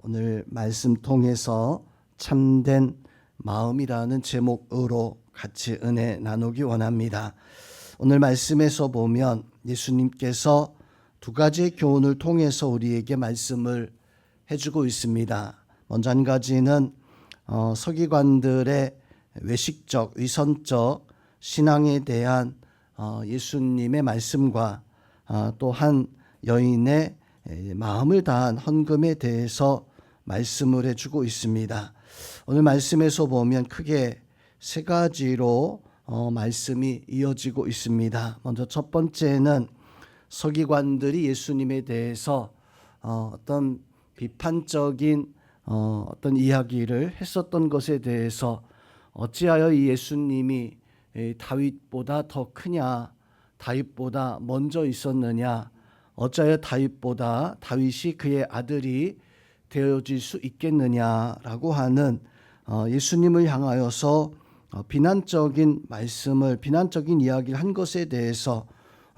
오늘 말씀 통해서 참된 마음이라는 제목으로 같이 은혜 나누기 원합니다. 오늘 말씀에서 보면 예수님께서 두 가지의 교훈을 통해서 우리에게 말씀을 해주고 있습니다. 먼저 한 가지는 서기관들의 외식적, 위선적 신앙에 대한 예수님의 말씀과 또 한 여인의 마음을 다한 헌금에 대해서 말씀을 해주고 있습니다. 오늘 말씀에서 보면 크게 세 가지로 말씀이 이어지고 있습니다. 먼저 첫 번째는 서기관들이 예수님에 대해서 어떤 비판적인 어떤 이야기를 했었던 것에 대해서 어찌하여 이 예수님이 다윗보다 더 크냐, 다윗보다 먼저 있었느냐, 어찌하여 다윗이 그의 아들이 되어질 수 있겠느냐라고 하는 예수님을 향하여서 비난적인 말씀을, 비난적인 이야기를 한 것에 대해서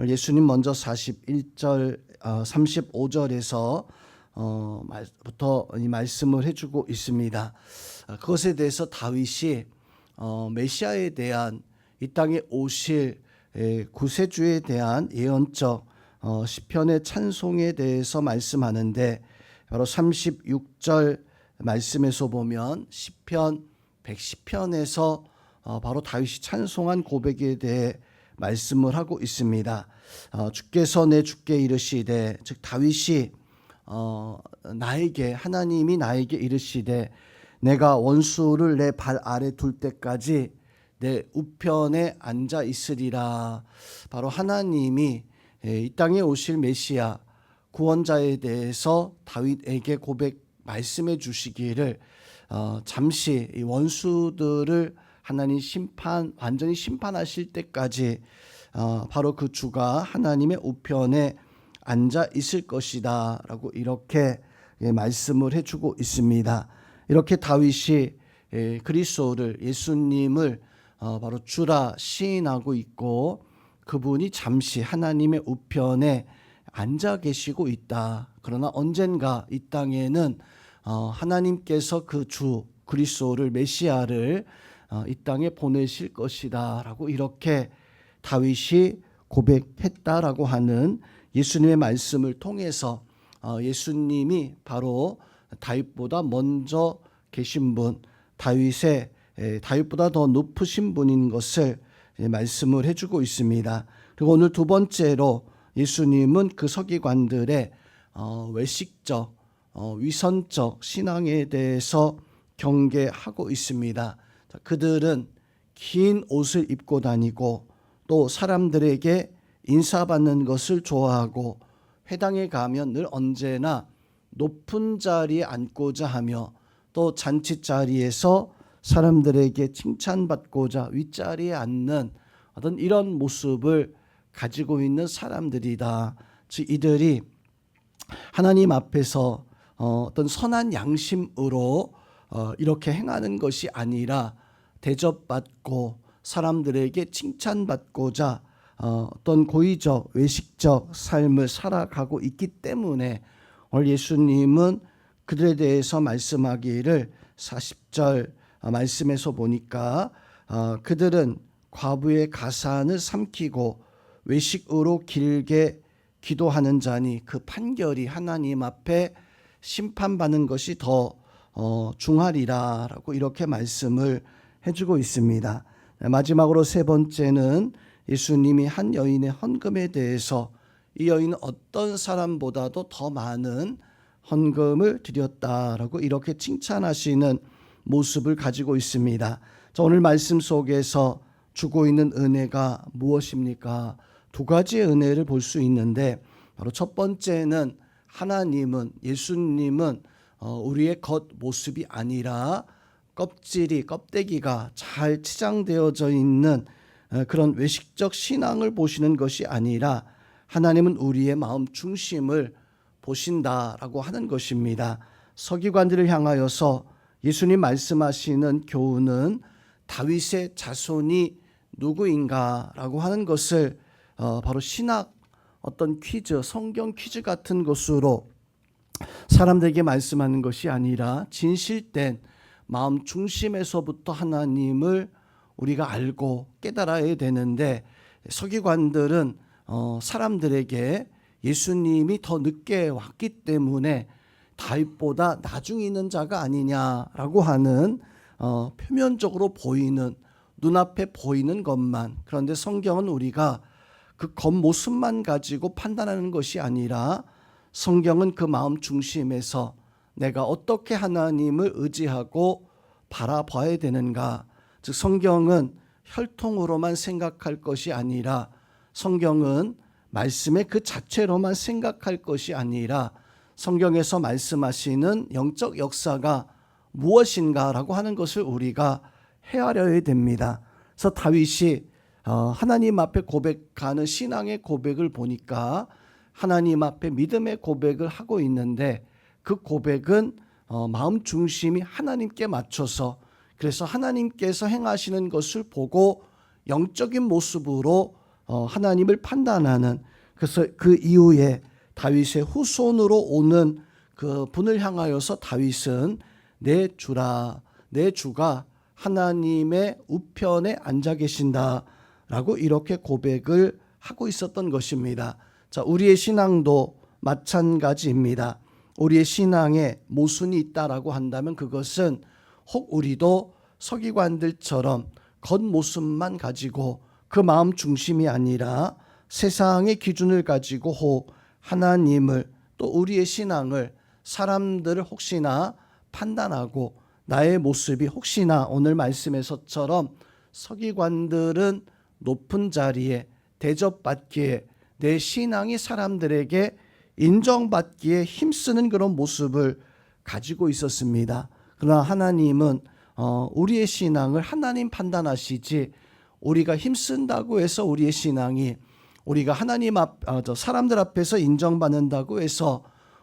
예수님 먼저 41절, 35절에서 부터 이 말씀을 해주고 있습니다. 그것에 대해서 다윗이 메시아에 대한 이 땅에 오실 구세주에 대한 예언적 시편의 찬송에 대해서 말씀하는데, 바로 36절 말씀에서 보면 시편 110편에서 바로 다윗이 찬송한 고백에 대해 말씀을 하고 있습니다. 주께서 내 주께 이르시되, 즉 다윗이 하나님이 나에게 이르시되, 내가 원수를 내 발 아래 둘 때까지 내 우편에 앉아 있으리라. 바로 하나님이 이 땅에 오실 메시아 구원자에 대해서 다윗에게 말씀해 주시기를, 잠시 이 원수들을 하나님 완전히 심판하실 때까지 바로 그 주가 하나님의 우편에 앉아 있을 것이다 라고 이렇게 말씀을 해주고 있습니다. 이렇게 다윗이 그리스도를, 예수님을 바로 주라 시인하고 있고, 그분이 잠시 하나님의 우편에 앉아 계시고 있다. 그러나 언젠가 이 땅에는 하나님께서 그 주 그리스도를, 메시아를 이 땅에 보내실 것이다 라고 이렇게 다윗이 고백했다라고 하는 예수님의 말씀을 통해서 예수님이 바로 다윗보다 먼저 계신 분, 다윗보다 더 높으신 분인 것을 말씀을 해주고 있습니다. 그리고 오늘 두 번째로 예수님은 그 서기관들의 외식적, 위선적 신앙에 대해서 경계하고 있습니다. 그들은 긴 옷을 입고 다니고 또 사람들에게 인사받는 것을 좋아하고, 회당에 가면 늘 언제나 높은 자리에 앉고자 하며, 또 잔치 자리에서 사람들에게 칭찬받고자 윗자리에 앉는 어떤 이런 모습을 가지고 있는 사람들이다. 즉 이들이 하나님 앞에서 어떤 선한 양심으로 이렇게 행하는 것이 아니라 대접받고 사람들에게 칭찬받고자 어떤 고의적, 외식적 삶을 살아가고 있기 때문에 오늘 예수님은 그들에 대해서 말씀하기를 40절 말씀에서 보니까 그들은 과부의 가산을 삼키고 외식으로 길게 기도하는 자니 그 판결이 하나님 앞에 심판받는 것이 더 중하리라 라고 이렇게 말씀을 해주고 있습니다. 마지막으로 세 번째는 예수님이 한 여인의 헌금에 대해서, 이 여인은 어떤 사람보다도 더 많은 헌금을 드렸다라고 이렇게 칭찬하시는 모습을 가지고 있습니다. 자, 오늘 말씀 속에서 주고 있는 은혜가 무엇입니까? 두 가지의 은혜를 볼 수 있는데, 바로 첫 번째는 예수님은 우리의 겉모습이 아니라 껍데기가 잘 치장되어져 있는 그런 외식적 신앙을 보시는 것이 아니라 하나님은 우리의 마음 중심을 보신다라고 하는 것입니다. 서기관들을 향하여서 예수님 말씀하시는 교훈은 다윗의 자손이 누구인가라고 하는 것을 바로 신학 어떤 퀴즈, 성경 퀴즈 같은 것으로 사람들에게 말씀하는 것이 아니라 진실된 마음 중심에서부터 하나님을 우리가 알고 깨달아야 되는데, 서기관들은 사람들에게 예수님이 더 늦게 왔기 때문에 다윗보다 나중에 있는 자가 아니냐라고 하는 표면적으로 보이는, 눈앞에 보이는 것만, 그런데 성경은 우리가 그 겉모습만 가지고 판단하는 것이 아니라 성경은 그 마음 중심에서 내가 어떻게 하나님을 의지하고 바라봐야 되는가, 즉 성경은 혈통으로만 생각할 것이 아니라, 성경은 말씀의 그 자체로만 생각할 것이 아니라 성경에서 말씀하시는 영적 역사가 무엇인가라고 하는 것을 우리가 헤아려야 됩니다. 그래서 다윗이 하나님 앞에 고백하는 신앙의 고백을 보니까 하나님 앞에 믿음의 고백을 하고 있는데, 그 고백은 마음 중심이 하나님께 맞춰서, 그래서 하나님께서 행하시는 것을 보고 영적인 모습으로 하나님을 판단하는, 그래서 그 이후에 다윗의 후손으로 오는 그 분을 향하여서 다윗은 내 주라, 내 주가 하나님의 우편에 앉아 계신다라고 이렇게 고백을 하고 있었던 것입니다. 자, 우리의 신앙도 마찬가지입니다. 우리의 신앙에 모순이 있다라고 한다면 그것은 혹 우리도 서기관들처럼 겉모습만 가지고 그 마음 중심이 아니라 세상의 기준을 가지고 혹 하나님을, 또 우리의 신앙을, 사람들을 혹시나 판단하고 나의 모습이 혹시나 오늘 말씀에서처럼 서기관들은 높은 자리에 대접받기에, 내 신앙이 사람들에게 인정받기에 힘쓰는 그런 모습을 가지고 있었습니다. 그러나 하나님은 우리의 신앙을 하나님 판단하시지, 우리가 힘쓴다고 해서 우리의 신앙이, 우리가 하나님 사람들 앞에서 인정받는다고 해서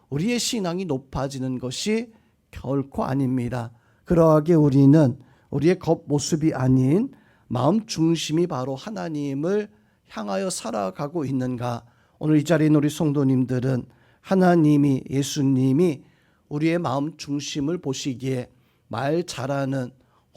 우리의 신앙이 높아지는 것이 결코 아닙니다. 그러하게 우리는 우리의 겉모습이 아닌 마음 중심이 바로 하나님을 향하여 살아가고 있는가. 오늘 이 자리에 있는 우리 성도님들은 하나님이, 예수님이 우리의 마음 중심을 보시기에 말 잘하는,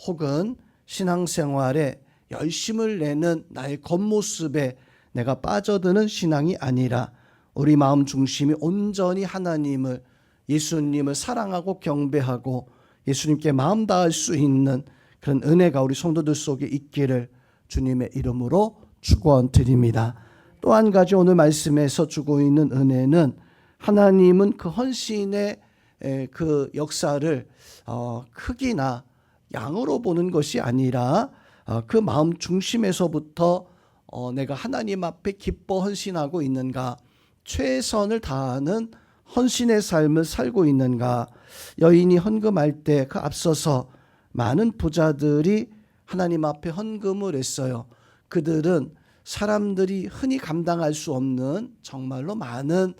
혹은 신앙생활에 열심을 내는 나의 겉모습에 내가 빠져드는 신앙이 아니라 우리 마음 중심이 온전히 하나님을, 예수님을 사랑하고 경배하고 예수님께 마음 다할 수 있는 그런 은혜가 우리 성도들 속에 있기를 주님의 이름으로 축원드립니다. 또 한 가지 오늘 말씀에서 주고 있는 은혜는, 하나님은 그 헌신의 그 역사를 크기나 양으로 보는 것이 아니라 그 마음 중심에서부터 내가 하나님 앞에 기뻐 헌신하고 있는가, 최선을 다하는 헌신의 삶을 살고 있는가. 여인이 헌금할 때 그 앞서서 많은 부자들이 하나님 앞에 헌금을 했어요. 그들은 사람들이 흔히 감당할 수 없는 정말로 많은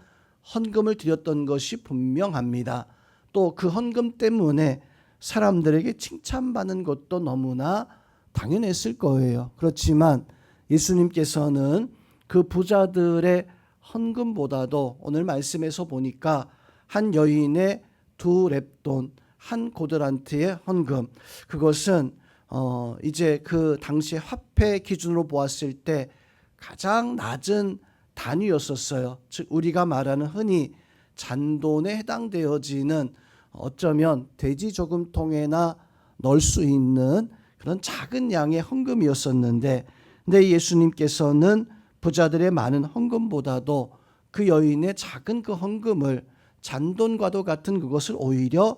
헌금을 드렸던 것이 분명합니다. 또 그 헌금 때문에 사람들에게 칭찬받는 것도 너무나 당연했을 거예요. 그렇지만 예수님께서는 그 부자들의 헌금보다도 오늘 말씀에서 보니까 한 여인의 2렙돈, 한 고들란트의 헌금, 그것은 이제 그 당시 화폐 기준으로 보았을 때 가장 낮은 단위였었어요. 즉 우리가 말하는 흔히 잔돈에 해당되어지는, 어쩌면 돼지 저금통에나 넣을 수 있는 그런 작은 양의 헌금이었었는데, 근데 예수님께서는 부자들의 많은 헌금보다도 그 여인의 작은 그 헌금을, 잔돈과도 같은 그것을 오히려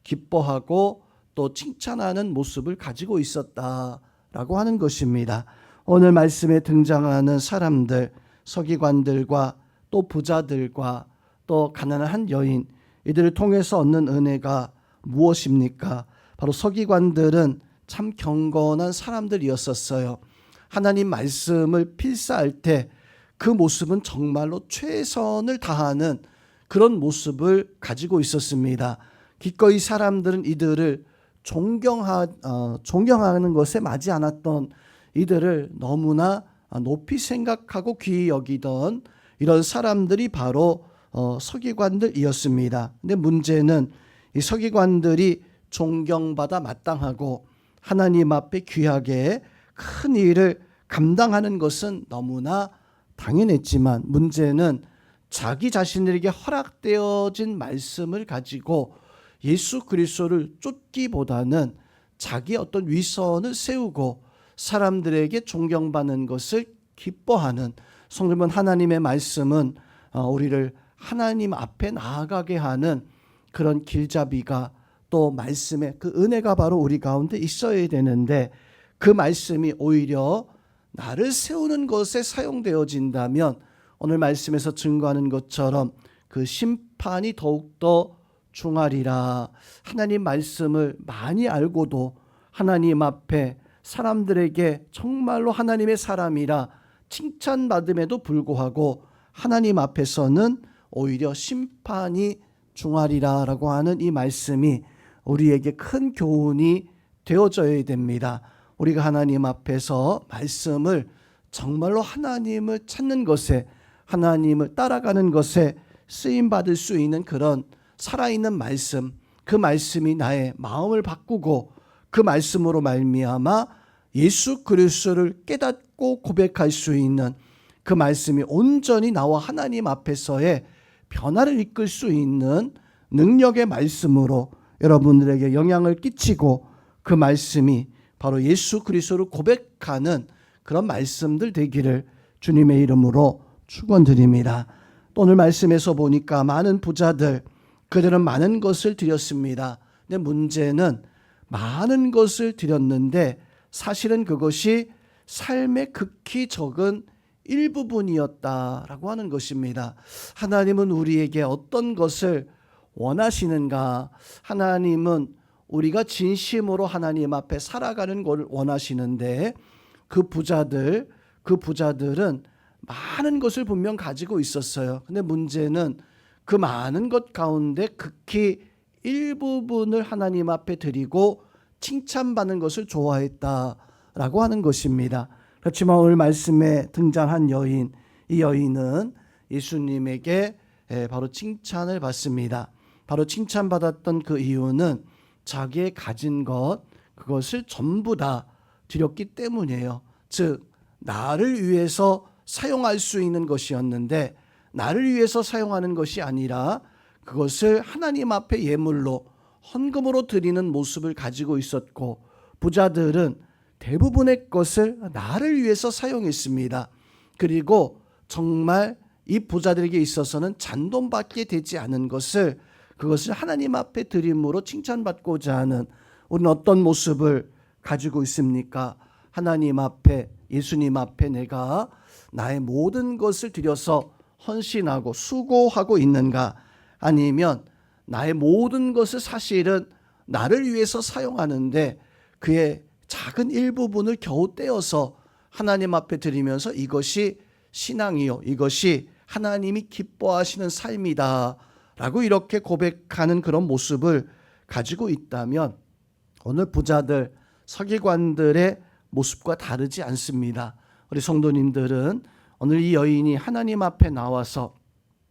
기뻐하고 또 칭찬하는 모습을 가지고 있었다라고 하는 것입니다. 오늘 말씀에 등장하는 사람들, 서기관들과 또 부자들과 또 가난한 한 여인, 이들을 통해서 얻는 은혜가 무엇입니까? 바로 서기관들은 참 경건한 사람들이었었어요. 하나님 말씀을 필사할 때 그 모습은 정말로 최선을 다하는 그런 모습을 가지고 있었습니다. 기꺼이 사람들은 이들을 존경하는 것에 맞지 않았던, 이들을 너무나 높이 생각하고 귀히 여기던 이런 사람들이 바로 서기관들이었습니다. 근데 문제는 이 서기관들이 존경받아 마땅하고 하나님 앞에 귀하게 큰 일을 감당하는 것은 너무나 당연했지만, 문제는 자기 자신에게 허락되어진 말씀을 가지고 예수 그리스도를 쫓기보다는 자기 어떤 위선을 세우고 사람들에게 존경받는 것을 기뻐하는, 성도님은 하나님의 말씀은 우리를 하나님 앞에 나아가게 하는 그런 길잡이가, 또 말씀의 그 은혜가 바로 우리 가운데 있어야 되는데, 그 말씀이 오히려 나를 세우는 것에 사용되어진다면 오늘 말씀에서 증거하는 것처럼 그 심판이 더욱더 중하리라. 하나님 말씀을 많이 알고도 하나님 앞에 사람들에게 정말로 하나님의 사람이라 칭찬받음에도 불구하고 하나님 앞에서는 오히려 심판이 중하리라라고 하는 이 말씀이 우리에게 큰 교훈이 되어져야 됩니다. 우리가 하나님 앞에서 말씀을 정말로 하나님을 찾는 것에, 하나님을 따라가는 것에 쓰임받을 수 있는 그런 살아있는 말씀, 그 말씀이 나의 마음을 바꾸고 그 말씀으로 말미암아 예수 그리스도를 깨닫고 고백할 수 있는 그 말씀이 온전히 나와 하나님 앞에서의 변화를 이끌 수 있는 능력의 말씀으로 여러분들에게 영향을 끼치고, 그 말씀이 바로 예수 그리스도를 고백하는 그런 말씀들 되기를 주님의 이름으로 축원드립니다. 오늘 말씀에서 보니까 많은 부자들, 그들은 많은 것을 드렸습니다. 근데 문제는 많은 것을 드렸는데 사실은 그것이 삶의 극히 적은 일부분이었다라고 하는 것입니다. 하나님은 우리에게 어떤 것을 원하시는가? 하나님은 우리가 진심으로 하나님 앞에 살아가는 것을 원하시는데, 그 부자들은 많은 것을 분명 가지고 있었어요. 근데 문제는 그 많은 것 가운데 극히 일부분을 하나님 앞에 드리고 칭찬받는 것을 좋아했다라고 하는 것입니다. 그렇지만 오늘 말씀에 등장한 여인, 이 여인은 예수님에게 바로 칭찬을 받습니다. 바로 칭찬받았던 그 이유는 자기의 가진 것, 그것을 전부 다 드렸기 때문이에요. 즉 나를 위해서 사용할 수 있는 것이었는데, 나를 위해서 사용하는 것이 아니라 그것을 하나님 앞에 예물로 헌금으로 드리는 모습을 가지고 있었고, 부자들은 대부분의 것을 나를 위해서 사용했습니다. 그리고 정말 이 부자들에게 있어서는 잔돈밖에 되지 않은 것을, 그것을 하나님 앞에 드림으로 칭찬받고자 하는, 우리는 어떤 모습을 가지고 있습니까? 하나님 앞에, 예수님 앞에 내가 나의 모든 것을 드려서 헌신하고 수고하고 있는가? 아니면 나의 모든 것을 사실은 나를 위해서 사용하는데 그의 작은 일부분을 겨우 떼어서 하나님 앞에 드리면서 이것이 신앙이요, 이것이 하나님이 기뻐하시는 삶이다 라고 이렇게 고백하는 그런 모습을 가지고 있다면, 오늘 부자들, 서기관들의 모습과 다르지 않습니다. 우리 성도님들은 오늘 이 여인이 하나님 앞에 나와서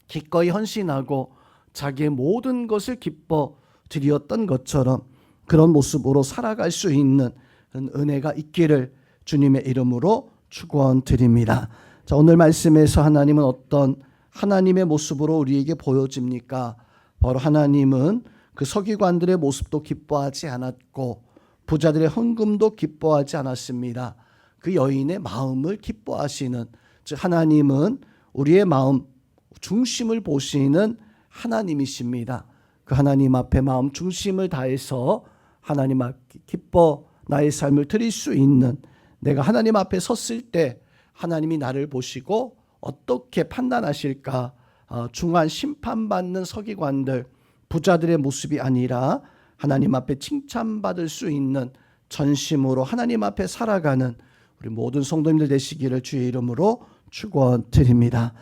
기꺼이 헌신하고 자기의 모든 것을 기뻐 드렸던 것처럼 그런 모습으로 살아갈 수 있는 은혜가 있기를 주님의 이름으로 축원드립니다. 자, 오늘 말씀에서 하나님은 어떤 하나님의 모습으로 우리에게 보여집니까? 바로 하나님은 그 서기관들의 모습도 기뻐하지 않았고 부자들의 헌금도 기뻐하지 않았습니다. 그 여인의 마음을 기뻐하시는, 즉 하나님은 우리의 마음 중심을 보시는 하나님이십니다. 그 하나님 앞에 마음 중심을 다해서 하나님 앞에 기뻐 나의 삶을 드릴 수 있는, 내가 하나님 앞에 섰을 때 하나님이 나를 보시고 어떻게 판단하실까? 중한 심판받는 서기관들, 부자들의 모습이 아니라 하나님 앞에 칭찬받을 수 있는 전심으로 하나님 앞에 살아가는 우리 모든 성도님들 되시기를 주의 이름으로 축원드립니다.